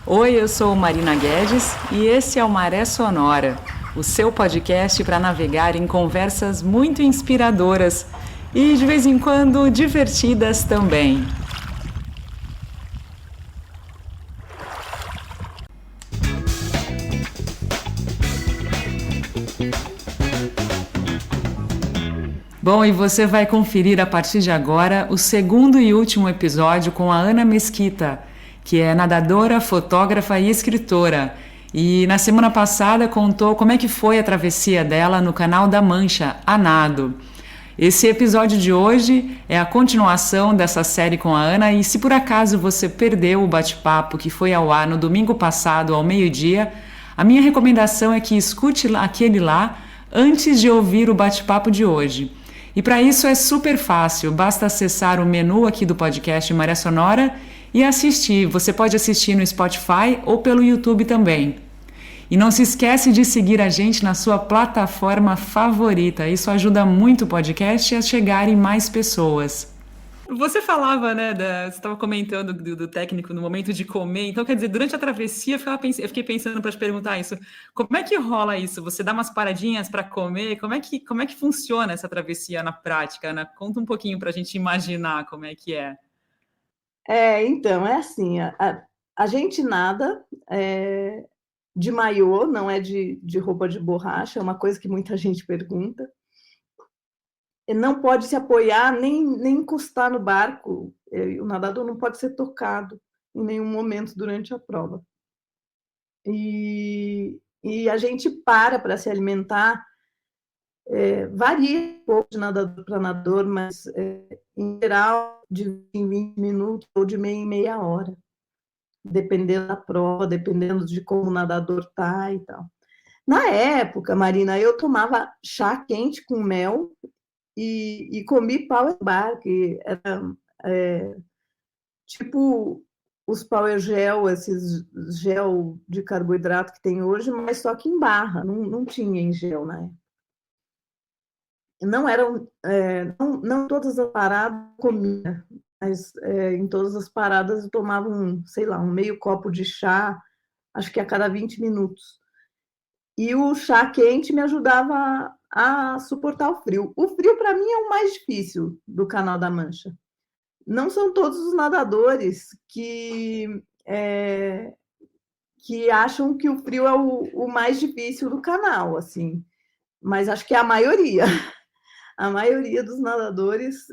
Oi, eu sou Marina Guedes e esse é o Maré Sonora, o seu podcast para navegar em conversas muito inspiradoras e, de vez em quando, divertidas também. Bom, e você vai conferir a partir de agora o segundo e último episódio com a Ana Mesquita, que é nadadora, fotógrafa e escritora. E na semana passada contou como é que foi a travessia dela no canal da Mancha, a Nado. Esse episódio de hoje é a continuação dessa série com a Ana e se por acaso você perdeu o bate-papo que foi ao ar no domingo passado ao meio-dia, a minha recomendação é que escute aquele lá antes de ouvir o bate-papo de hoje. E para isso é super fácil, basta acessar o menu aqui do podcast Maré Sonora e assistir. Você pode assistir no Spotify ou pelo YouTube também. E não se esquece de seguir a gente na sua plataforma favorita. Isso ajuda muito o podcast a chegar em mais pessoas. Você falava, né, você estava comentando do técnico no momento de comer, então quer dizer, durante a travessia eu fiquei pensando para te perguntar isso, como é que rola isso? Você dá umas paradinhas para comer? Como é que funciona essa travessia na prática, Ana? Conta um pouquinho para a gente imaginar como é que é. Então, é assim, a gente nada de maiô, não é de roupa de borracha, é uma coisa que muita gente pergunta. Não pode se apoiar, nem encostar no barco, o nadador não pode ser tocado em nenhum momento durante a prova. E a gente para se alimentar, varia um pouco de nadador para nadador, mas em geral de 20 minutos ou de meia em meia hora, dependendo da prova, dependendo de como o nadador está e tal. Na época, Marina, eu tomava chá quente com mel e comi power bar, que era tipo os power gel, esses gel de carboidrato que tem hoje, mas só que em barra, não tinha em gel na época. Não eram, não todas as paradas eu comia, mas em todas as paradas eu tomava um meio copo de chá, acho que a cada 20 minutos. E o chá quente me ajudava a suportar o frio. O frio, para mim, é o mais difícil do Canal da Mancha. Não são todos os nadadores que acham que o frio é o mais difícil do canal, assim, mas acho que é a maioria. A maioria dos nadadores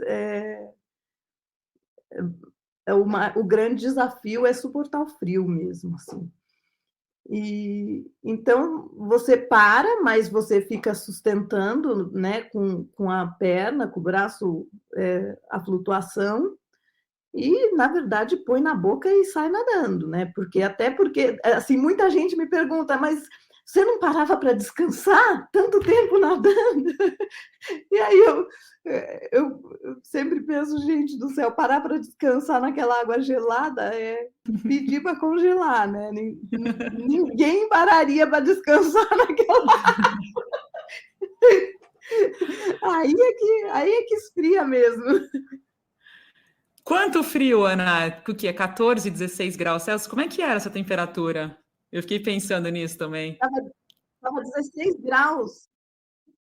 o grande desafio é suportar o frio mesmo, assim. E então você para, mas você fica sustentando, né, com a perna, com o braço, a flutuação, e na verdade põe na boca e sai nadando, né? Porque assim, muita gente me pergunta, mas você não parava para descansar tanto tempo nadando? E aí eu sempre penso, gente do céu, parar para descansar naquela água gelada é pedir para congelar, né? Ninguém pararia para descansar naquela água. Aí é que esfria mesmo. Quanto frio, Ana? O que é 14, 16 graus Celsius? Como é que era essa temperatura? Eu fiquei pensando nisso também. Estava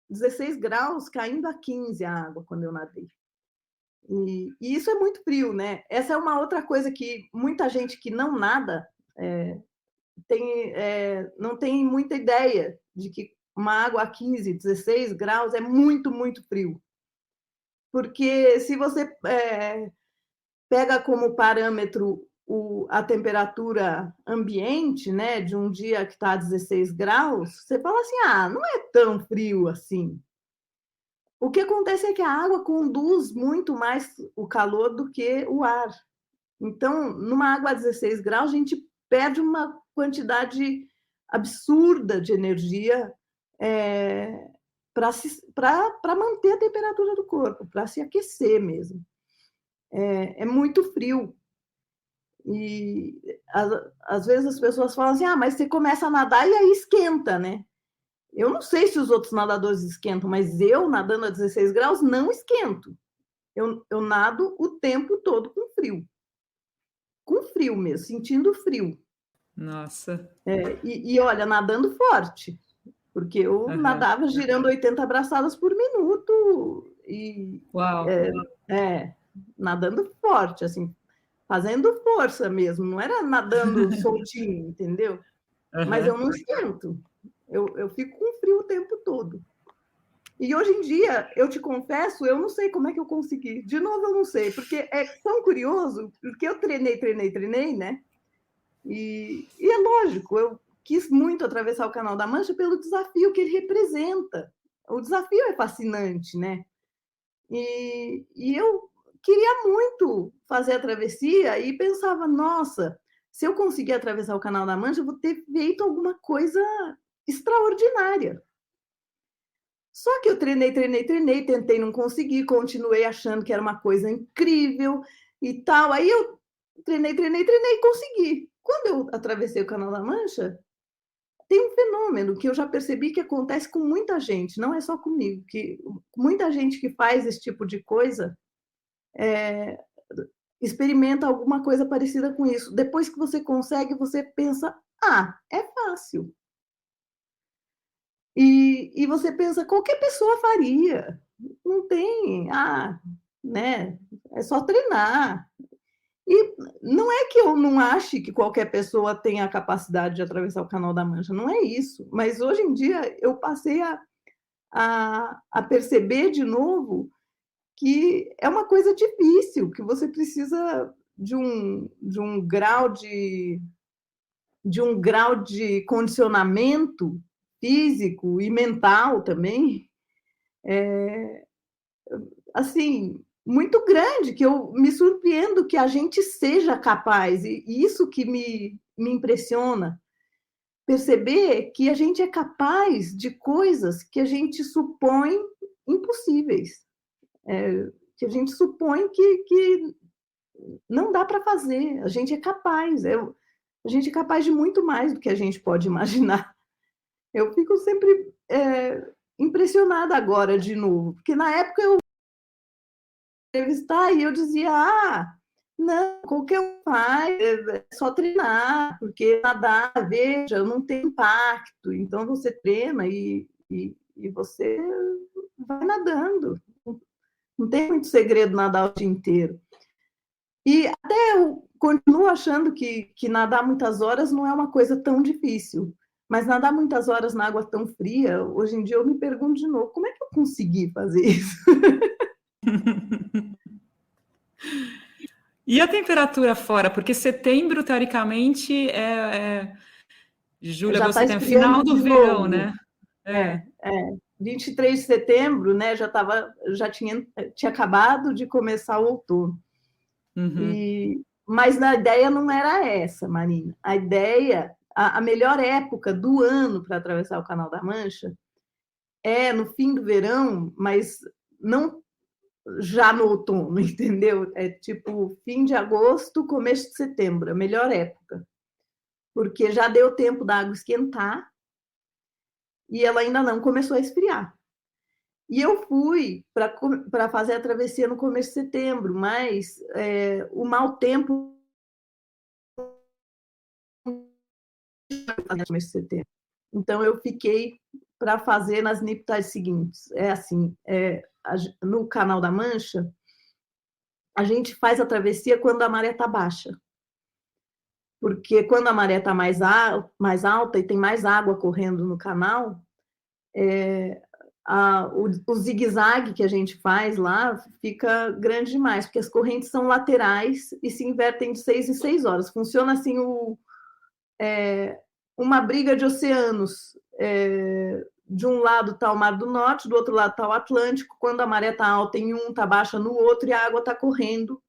16 graus, caindo a 15 a água quando eu nadei. E isso é muito frio, né? Essa é uma outra coisa que muita gente que não nada não tem muita ideia de que uma água a 15, 16 graus é muito, muito frio. Porque se você pega como parâmetro a temperatura ambiente, né, de um dia que está a 16 graus, você fala assim, não é tão frio assim. O que acontece é que a água conduz muito mais o calor do que o ar. Então, numa água a 16 graus, a gente perde uma quantidade absurda de energia para manter a temperatura do corpo, para se aquecer mesmo. É muito frio. E às vezes as pessoas falam assim, mas você começa a nadar e aí esquenta, né? Eu não sei se os outros nadadores esquentam, mas eu, nadando a 16 graus, não esquento. Eu nado o tempo todo com frio. Com frio mesmo, sentindo frio. Nossa. E olha, nadando forte, porque eu Aham. nadava girando 80 braçadas por minuto Uau. nadando forte, assim, fazendo força mesmo, não era nadando soltinho, entendeu? Mas eu Aham. não esquento, eu fico com frio o tempo todo. E hoje em dia, eu te confesso, eu não sei como é que eu consegui. De novo, eu não sei, porque é tão curioso, porque eu treinei, né? E é lógico, eu quis muito atravessar o Canal da Mancha pelo desafio que ele representa. O desafio é fascinante, né? E eu queria muito fazer a travessia e pensava, nossa, se eu conseguir atravessar o Canal da Mancha, eu vou ter feito alguma coisa extraordinária. Só que eu treinei, tentei, não consegui, continuei achando que era uma coisa incrível e tal. Aí eu treinei e consegui. Quando eu atravessei o Canal da Mancha, tem um fenômeno que eu já percebi que acontece com muita gente, não é só comigo, que muita gente que faz esse tipo de coisa experimenta alguma coisa parecida com isso. Depois que você consegue, você pensa, ah, é fácil. E você pensa, qualquer pessoa faria. Não tem, né? É só treinar. E não é que eu não ache que qualquer pessoa tenha a capacidade de atravessar o Canal da Mancha, não é isso. Mas hoje em dia eu passei a perceber de novo que é uma coisa difícil, que você precisa de um grau de condicionamento físico e mental também, assim, muito grande, que eu me surpreendo que a gente seja capaz, e isso que me impressiona, perceber que a gente é capaz de coisas que a gente supõe impossíveis, que a gente supõe que não dá para fazer, a gente é capaz, a gente é capaz de muito mais do que a gente pode imaginar. Eu fico sempre impressionada agora de novo, porque na época eu entrevistar e eu dizia, não, qualquer um faz, é só treinar, porque nadar, veja, não tem impacto, então você treina e você vai nadando, não tem muito segredo nadar o dia inteiro. E até eu continuo achando que nadar muitas horas não é uma coisa tão difícil, mas nadar muitas horas na água tão fria, hoje em dia eu me pergunto de novo, como é que eu consegui fazer isso? E a temperatura fora? Porque setembro, teoricamente, julho, Já agosto, está setembro, final esfriando do de verão, novo. né? É. 23 de setembro, né, já tinha acabado de começar o outono. Uhum. Mas a ideia não era essa, Marina. A ideia, a melhor época do ano para atravessar o Canal da Mancha é no fim do verão, mas não já no outono, entendeu? É tipo fim de agosto, começo de setembro, a melhor época. Porque já deu tempo da água esquentar e ela ainda não começou a esfriar. E eu fui para fazer a travessia no começo de setembro, mas o mau tempo no começo de setembro. Então eu fiquei para fazer nas niptais seguintes. É assim, no Canal da Mancha, a gente faz a travessia quando a maré está baixa. Porque quando a maré está mais alta e tem mais água correndo no canal, o zigue-zague que a gente faz lá fica grande demais, porque as correntes são laterais e se invertem de 6 em 6 horas. Funciona assim uma briga de oceanos. De um lado está o Mar do Norte, do outro lado está o Atlântico. Quando a maré está alta em um, está baixa no outro, e a água está correndo,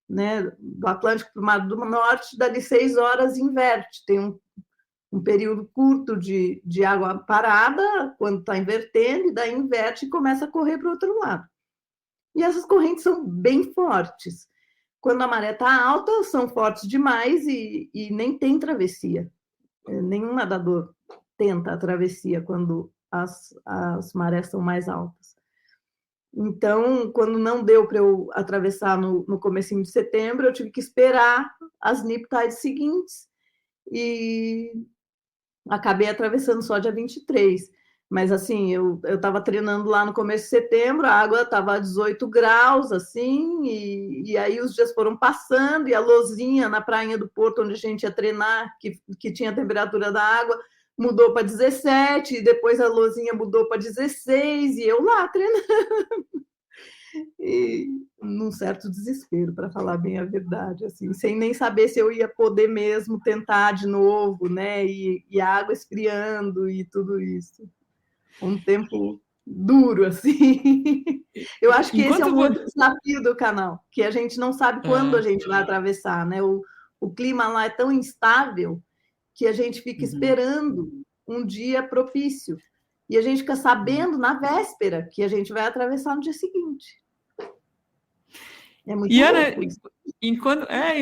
né, do Atlântico para o Mar do Norte, dali 6 horas inverte. Tem um período curto de água parada, quando está invertendo, e daí inverte e começa a correr para o outro lado. E essas correntes são bem fortes. Quando a maré está alta, são fortes demais e nem tem travessia. Nenhum nadador tenta a travessia quando as marés são mais altas. Então, quando não deu para eu atravessar no comecinho de setembro, eu tive que esperar as nip tides seguintes. e acabei atravessando só dia 23. Mas, assim, eu estava treinando lá no começo de setembro, a água estava a 18 graus, assim, e aí os dias foram passando, e a lozinha na prainha do Porto, onde a gente ia treinar, que tinha a temperatura da água, mudou para 17, e depois a lozinha mudou para 16, e eu lá treinando. E num certo desespero, para falar bem a verdade, assim, sem nem saber se eu ia poder mesmo tentar de novo, né? E a água esfriando e tudo isso. Um tempo duro, assim. Eu acho que esse é Enquanto um outro desafio do canal, que a gente não sabe quando a gente vai atravessar, né? O clima lá é tão instável que a gente fica esperando um dia propício. E a gente fica sabendo na véspera que a gente vai atravessar no dia seguinte. É muito E Ana, louco isso.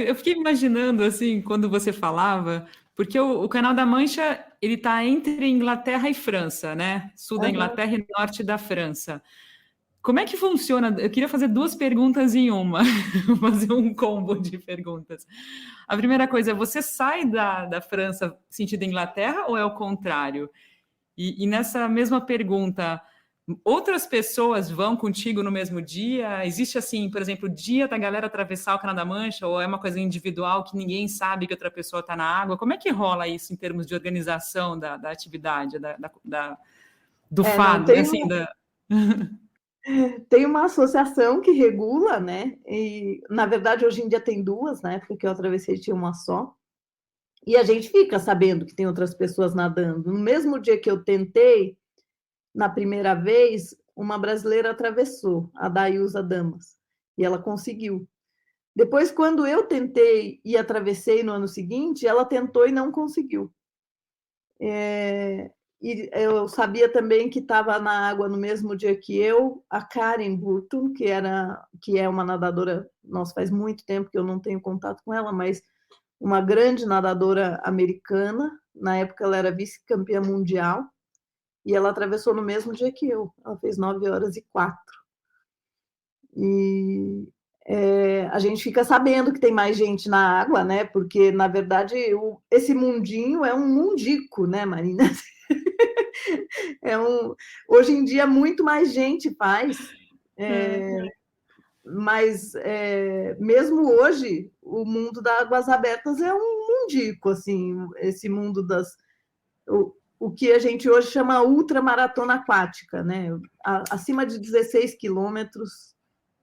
eu fiquei imaginando assim, quando você falava, porque o Canal da Mancha ele está entre Inglaterra e França, né? Sul da Uhum. Inglaterra e norte da França. Como é que funciona? Eu queria fazer duas perguntas em uma, fazer um combo de perguntas. A primeira coisa, você sai da França sentido Inglaterra ou é o contrário? E nessa mesma pergunta, outras pessoas vão contigo no mesmo dia? Existe, assim, por exemplo, o dia da galera atravessar o Canal da Mancha, ou é uma coisa individual que ninguém sabe que outra pessoa está na água? Como é que rola isso em termos de organização da atividade, do Não, fado, assim, tem uma associação que regula, né? E, na verdade, hoje em dia tem duas, né? Porque eu atravessei tinha uma só. E a gente fica sabendo que tem outras pessoas nadando. No mesmo dia que eu tentei, na primeira vez, uma brasileira atravessou, a Dayusa Damas, e ela conseguiu. Depois, quando eu tentei e atravessei no ano seguinte, ela tentou e não conseguiu. E eu sabia também que estava na água no mesmo dia que eu, a Karen Burton, que é uma nadadora, nossa, faz muito tempo que eu não tenho contato com ela, mas uma grande nadadora americana. Na época ela era vice-campeã mundial e ela atravessou no mesmo dia que eu. Ela fez 9 horas e 4. E a gente fica sabendo que tem mais gente na água, né? Porque, na verdade, esse mundinho é um mundico, né, Marina? Hoje em dia, muito mais gente faz. Mas, mesmo hoje, o mundo das águas abertas é um mundico, assim, esse mundo o que a gente hoje chama ultramaratona aquática, né? Acima de 16 quilômetros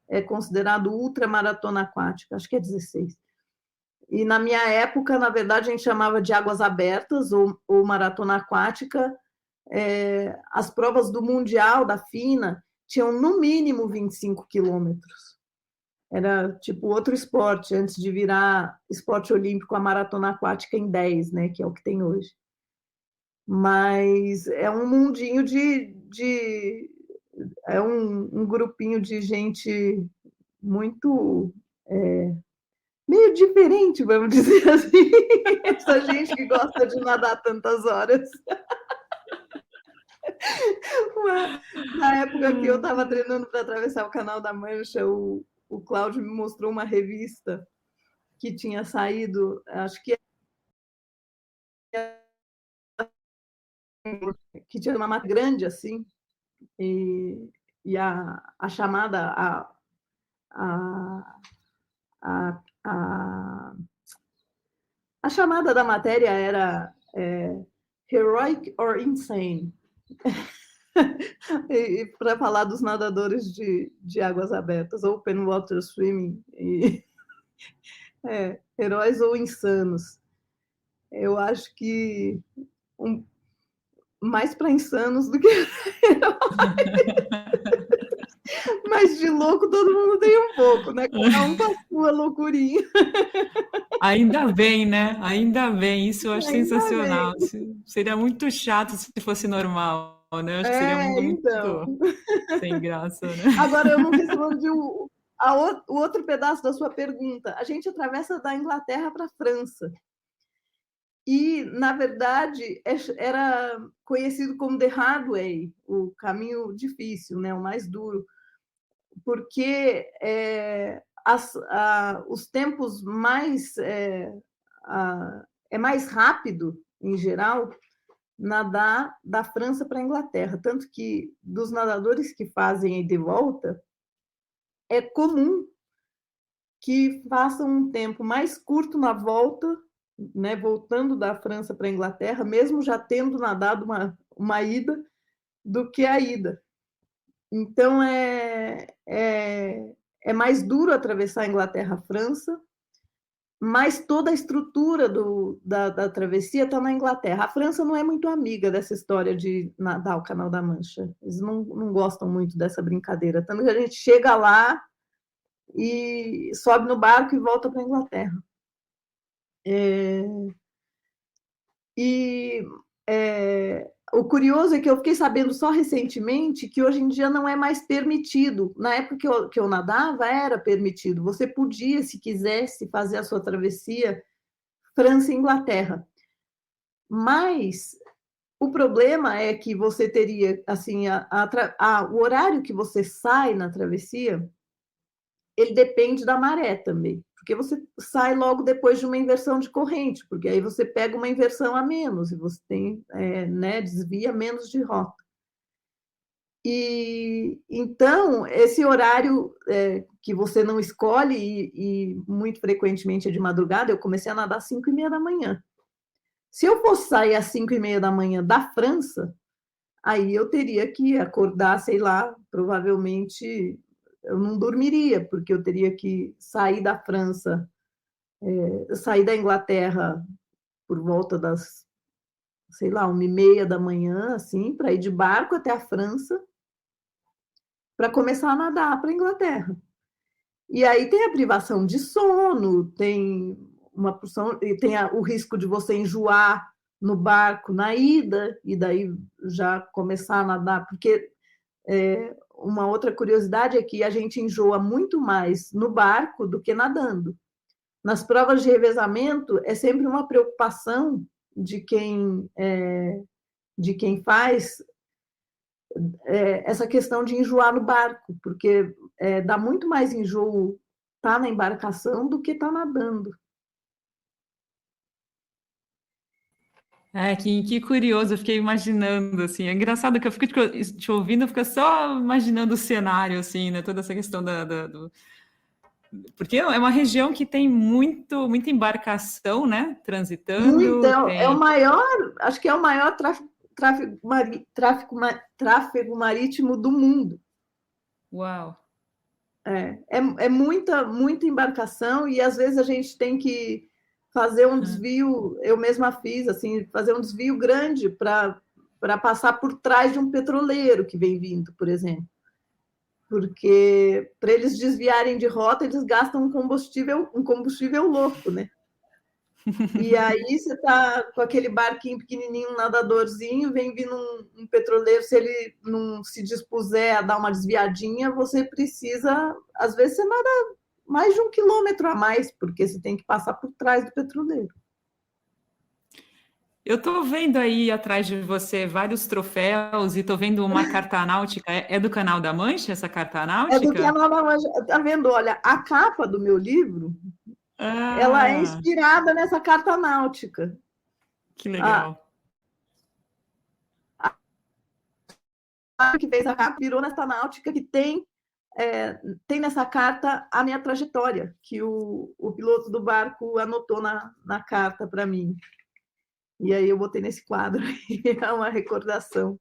é considerado ultramaratona aquática, acho que é 16. E na minha época, na verdade, a gente chamava de águas abertas ou maratona aquática. As provas do Mundial da FINA tinham no mínimo 25 quilômetros. Era tipo outro esporte, antes de virar esporte olímpico, a maratona aquática em 10, né, que é o que tem hoje. Mas é um mundinho é um grupinho de gente muito meio diferente, vamos dizer assim, essa gente que gosta de nadar tantas horas. Na época que eu estava treinando para atravessar o Canal da Mancha, o Cláudio me mostrou uma revista que tinha saído, acho que tinha uma matéria grande assim, e a chamada, a, a chamada da matéria era Heroic or Insane. Para falar dos nadadores de águas abertas, Open Water Swimming, heróis ou insanos. Eu acho que mais para insanos do que heróis. Mas de louco todo mundo tem um pouco, né? Cada um com a sua loucurinha. Ainda bem, né? Ainda bem, isso eu acho Ainda bem. sensacional. Seria muito chato se fosse normal, né? Eu acho que seria um mundo muito Então. sem graça, né? Agora eu não respondi o outro pedaço da sua pergunta. A gente atravessa da Inglaterra para a França. E, na verdade, era conhecido como The Hard Way, o caminho difícil, né? O mais duro, porque os tempos mais é mais rápido, em geral, nadar da França para a Inglaterra. Tanto que, dos nadadores que fazem a de volta, é comum que façam um tempo mais curto na volta, né, voltando da França para a Inglaterra, mesmo já tendo nadado uma ida, do que a ida. Então, é mais duro atravessar a Inglaterra-França, mas toda a estrutura da travessia está na Inglaterra. A França não é muito amiga dessa história de nadar o Canal da Mancha. Eles não gostam muito dessa brincadeira. Tanto que a gente chega lá e sobe no barco e volta para a Inglaterra. O curioso é que eu fiquei sabendo só recentemente que hoje em dia não é mais permitido. Na época que eu nadava, era permitido. Você podia, se quisesse, fazer a sua travessia França e Inglaterra. Mas o problema é que você teria, assim, o horário que você sai na travessia, ele depende da maré também, porque você sai logo depois de uma inversão de corrente, porque aí você pega uma inversão a menos e você tem, né, desvia menos de rota. E então esse horário que você não escolhe e muito frequentemente é de madrugada. Eu comecei a nadar às 5h30 da manhã. Se eu fosse sair às 5h30 da manhã da França, aí eu teria que acordar, sei lá, provavelmente eu não dormiria, porque eu teria que sair da França, sair da Inglaterra por volta das, sei lá, 1h30 da manhã, assim, para ir de barco até a França, para começar a nadar para a Inglaterra. E aí tem a privação de sono, tem uma porção, tem o risco de você enjoar no barco na ida, e daí já começar a nadar, porque uma outra curiosidade é que a gente enjoa muito mais no barco do que nadando. Nas provas de revezamento, é sempre uma preocupação de quem faz essa questão de enjoar no barco, porque dá muito mais enjoo estar na embarcação do que estar nadando. Que curioso, eu fiquei imaginando, assim, é engraçado que eu fico te ouvindo, eu fico só imaginando o cenário, assim, né, toda essa questão porque é uma região que tem muita embarcação, né, Muito, transitando, é o tem... maior, acho que é o maior tráfego marítimo do mundo. Uau! É muita embarcação, e às vezes a gente tem que fazer um desvio, eu mesma fiz, assim, fazer um desvio grande para passar por trás de um petroleiro que vem vindo, por exemplo. Porque para eles desviarem de rota, eles gastam um combustível louco, né? E aí você está com aquele barquinho pequenininho, um nadadorzinho, vem vindo um petroleiro. Se ele não se dispuser a dar uma desviadinha, você precisa, às vezes você nada mais de 1 quilômetro a mais, porque você tem que passar por trás do petroleiro. Eu estou vendo aí atrás de você vários troféus e estou vendo uma carta náutica. É do Canal da Mancha, essa carta É do náutica? Canal da Mancha. Tá vendo? Olha, a capa do meu livro, ela é Ah, inspirada nessa carta náutica. que A legal. que fez a capa virou nessa náutica que tem nessa carta a minha trajetória, que o piloto do barco anotou na carta para mim. E aí eu botei nesse quadro, é uma recordação.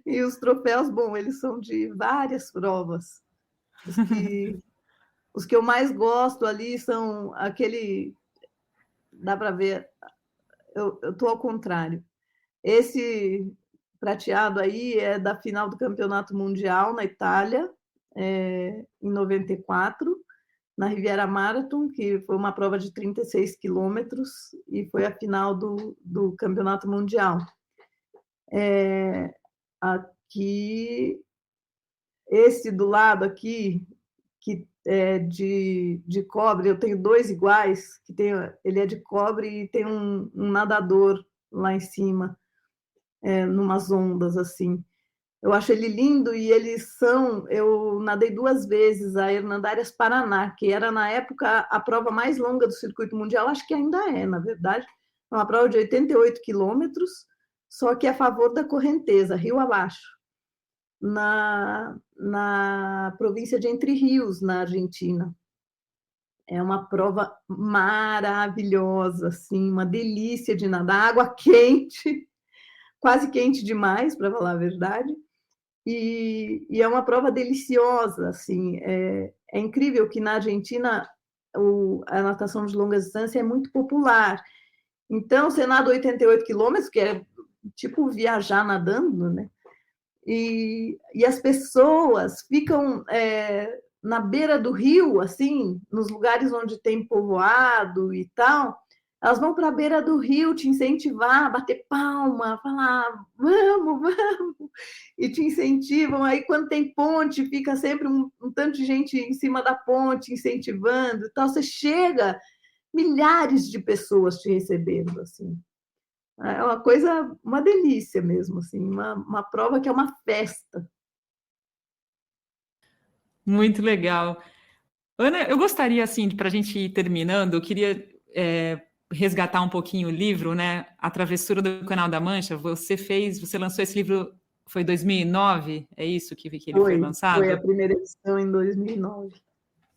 E os troféus, bom, eles são de várias provas. Os que eu mais gosto ali são aquele... Dá para ver, eu estou ao contrário. Esse prateado aí é da final do Campeonato Mundial na Itália, em 94, na Riviera Marathon, que foi uma prova de 36 quilômetros e foi a final do Campeonato Mundial. Aqui, esse do lado aqui, que é de cobre, eu tenho dois iguais, ele é de cobre e tem um nadador lá em cima, numas ondas assim. Eu acho ele lindo e eles são. Eu nadei 2 vezes a Hernandárias Paraná, que era na época a prova mais longa do circuito mundial, acho que ainda é, na verdade. É uma prova de 88 quilômetros, só que a favor da correnteza, rio abaixo, na província de Entre Rios, na Argentina. É uma prova maravilhosa, assim, uma delícia de nadar, água quente, quase quente demais, para falar a verdade. E é uma prova deliciosa, assim, é incrível que na Argentina a natação de longa distância é muito popular. Então, você nada 88 quilômetros, que é tipo viajar nadando, né? E as pessoas ficam na beira do rio, assim, nos lugares onde tem povoado e tal, elas vão para a beira do rio te incentivar, bater palma, falar, vamos, vamos, e te incentivam. Aí, quando tem ponte, fica sempre um tanto de gente em cima da ponte, incentivando e tal. Você chega, milhares de pessoas te recebendo, assim. É uma coisa, uma delícia mesmo, assim, uma prova que é uma festa. Muito legal. Ana, eu gostaria, assim, para a gente ir terminando, eu queria resgatar um pouquinho o livro, né? A Travessura do Canal da Mancha. Você lançou esse livro, foi 2009? É isso que ele foi Foi a lançado? primeira edição em 2009.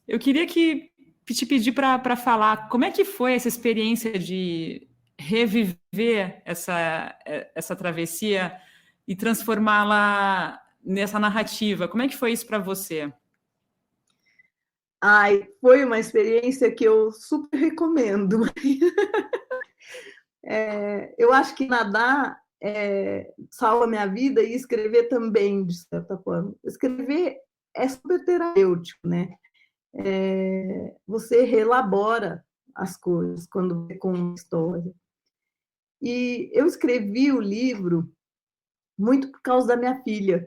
Eu queria te pedir para falar como é que foi essa experiência de reviver essa travessia e transformá-la nessa narrativa. Como é que foi isso para você? Ai, foi uma experiência que eu super recomendo. Eu acho que nadar salva minha vida e escrever também, de certa forma. Escrever é super terapêutico, né? Você relabora as coisas quando vê com uma história. E eu escrevi o livro muito por causa da minha filha.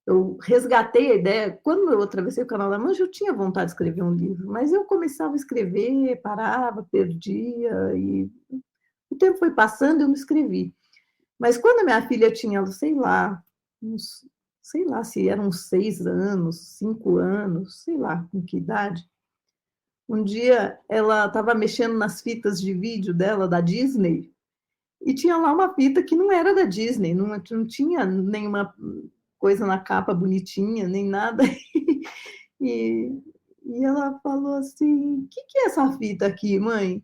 Eu resgatei a ideia. Quando eu atravessei o Canal da Mancha, eu tinha vontade de escrever um livro, mas eu começava a escrever, parava, perdia, e o tempo foi passando e eu não escrevi. Mas quando a minha filha tinha, sei lá se eram uns 6 anos, 5 anos, sei lá com que idade, um dia ela estava mexendo nas fitas de vídeo dela, da Disney, e tinha lá uma fita que não era da Disney, não tinha nenhuma coisa na capa bonitinha, nem nada. E, e ela falou assim: o que é essa fita aqui, mãe?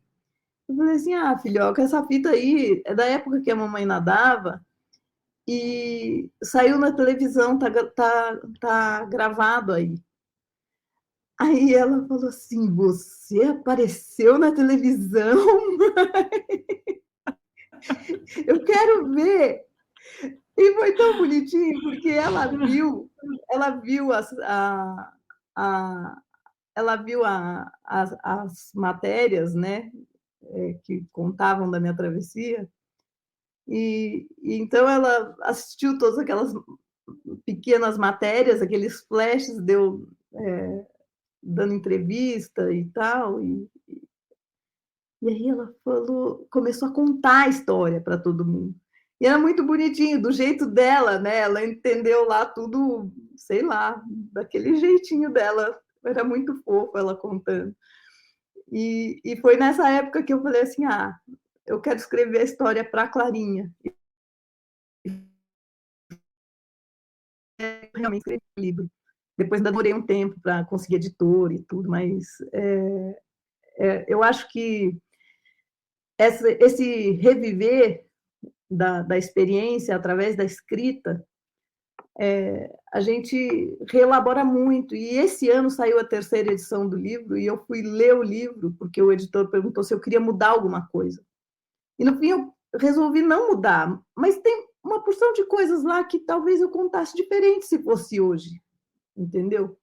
Eu falei assim: ah, filhoca, essa fita aí é da época que a mamãe nadava e saiu na televisão, tá gravado aí. Aí ela falou assim: você apareceu na televisão? Eu quero ver. E foi tão bonitinho, porque a, ela viu as matérias, né, que contavam da minha travessia, e então ela assistiu todas aquelas pequenas matérias, aqueles flashes, dando entrevista e tal, e aí ela começou a contar a história para todo mundo. E era muito bonitinho, do jeito dela, né? Ela entendeu lá tudo, sei lá, daquele jeitinho dela. Era muito fofo ela contando. E foi nessa época que eu falei assim: ah, eu quero escrever a história para a Clarinha. Eu realmente escrevi o livro. Depois ainda demorei um tempo para conseguir editor e tudo, mas eu acho que esse reviver da experiência através da escrita, a gente reelabora muito. E esse ano saiu a terceira edição do livro e eu fui ler o livro porque o editor perguntou se eu queria mudar alguma coisa. E no fim eu resolvi não mudar, mas tem uma porção de coisas lá que talvez eu contasse diferente se fosse hoje, entendeu?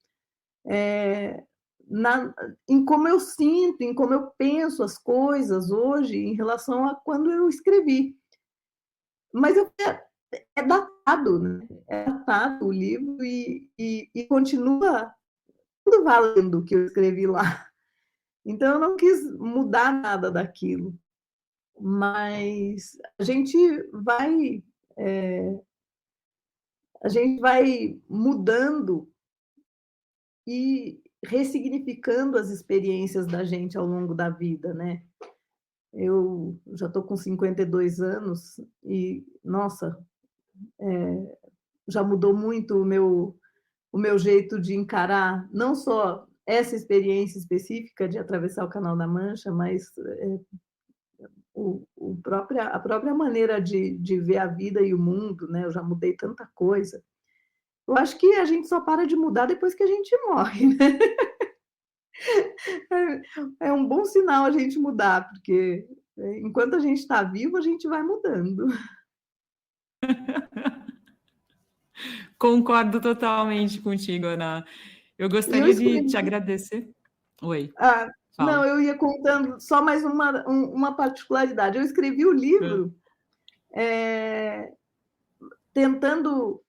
Em como eu sinto, em como eu penso as coisas hoje em relação a quando eu escrevi. Mas é datado, né? É datado o livro e continua tudo valendo o que eu escrevi lá. Então, eu não quis mudar nada daquilo, mas a gente vai a gente vai mudando e ressignificando as experiências da gente ao longo da vida, né? Eu já estou com 52 anos e, nossa, já mudou muito o meu jeito de encarar não só essa experiência específica de atravessar o Canal da Mancha, mas a própria maneira de ver a vida e o mundo, né? Eu já mudei tanta coisa. Eu acho que a gente só para de mudar depois que a gente morre, né? É um bom sinal a gente mudar, porque enquanto a gente está vivo, a gente vai mudando. Concordo totalmente contigo, Ana. Eu gostaria de te agradecer. Oi, fala. Não, eu ia contando só mais uma particularidade. Eu escrevi o livro tentando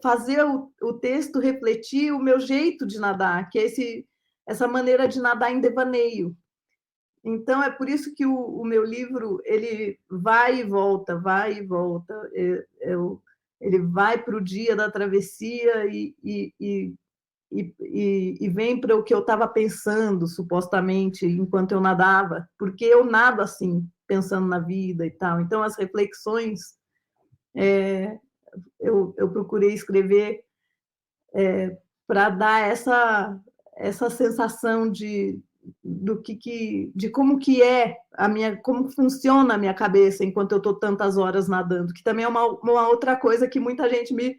fazer o texto refletir o meu jeito de nadar, que é essa maneira de nadar em devaneio. Então, é por isso que o meu livro ele vai e volta, vai e volta. Ele vai para o dia da travessia e vem para o que eu estava pensando, supostamente, enquanto eu nadava, porque eu nado assim, pensando na vida e tal. Então, as reflexões, eu procurei escrever para dar essa sensação de como que como funciona a minha cabeça enquanto eu estou tantas horas nadando, que também é uma outra coisa que muita gente me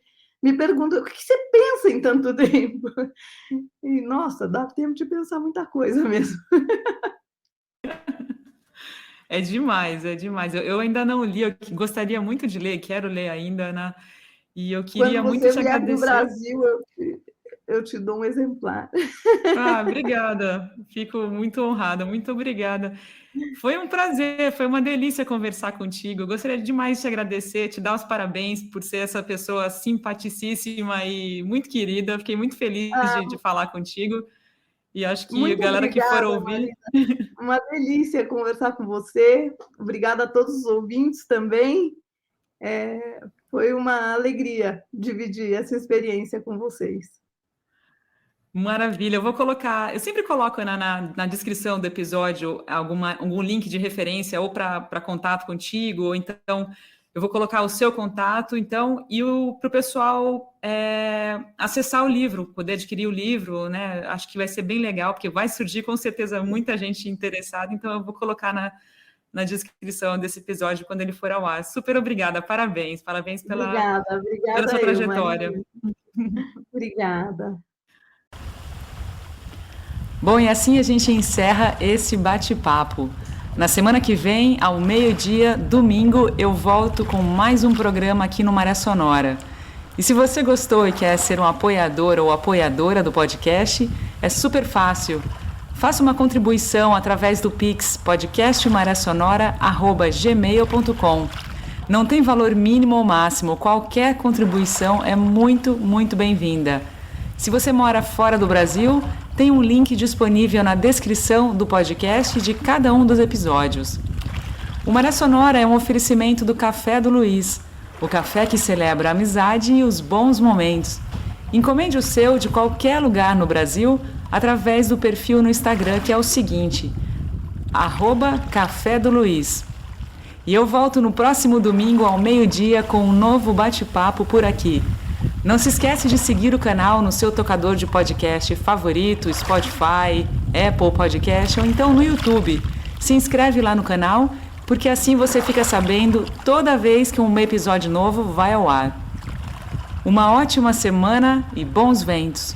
pergunta: o que você pensa em tanto tempo? E, nossa, dá tempo de pensar muita coisa mesmo. É demais, é demais. Eu ainda não li, eu gostaria muito de ler, quero ler ainda, Ana, e eu queria muito te agradecer. Quando você vier para o Brasil, eu te dou um exemplar. Obrigada, fico muito honrada, muito obrigada. Foi um prazer, foi uma delícia conversar contigo. Eu gostaria demais de te agradecer, te dar os parabéns por ser essa pessoa simpaticíssima e muito querida. Fiquei muito feliz de falar contigo. E acho que a galera que for ouvir... Marina. Uma delícia conversar com você. Obrigada a todos os ouvintes também. Foi uma alegria dividir essa experiência com vocês. Maravilha, eu sempre coloco na descrição do episódio algum link de referência ou para contato contigo, ou então eu vou colocar o seu contato, então, e para o pessoal acessar o livro, poder adquirir o livro, né? Acho que vai ser bem legal, porque vai surgir com certeza muita gente interessada, então eu vou colocar na descrição desse episódio quando ele for ao ar. Super obrigada, parabéns pela sua trajetória. Obrigada. Bom, e assim a gente encerra esse bate-papo. Na semana que vem, ao meio-dia, domingo, eu volto com mais um programa aqui no Maré Sonora. E se você gostou e quer ser um apoiador ou apoiadora do podcast, é super fácil. Faça uma contribuição através do Pix podcastmarésonora@gmail.com. Não tem valor mínimo ou máximo, qualquer contribuição é muito, muito bem-vinda. Se você mora fora do Brasil, tem um link disponível na descrição do podcast de cada um dos episódios. O Maré Sonora é um oferecimento do Café do Luiz, o café que celebra a amizade e os bons momentos. Encomende o seu de qualquer lugar no Brasil através do perfil no Instagram, que é o seguinte, @Café do Luiz. E eu volto no próximo domingo ao meio-dia com um novo bate-papo por aqui. Não se esquece de seguir o canal no seu tocador de podcast favorito, Spotify, Apple Podcast ou então no YouTube. Se inscreve lá no canal, porque assim você fica sabendo toda vez que um episódio novo vai ao ar. Uma ótima semana e bons ventos!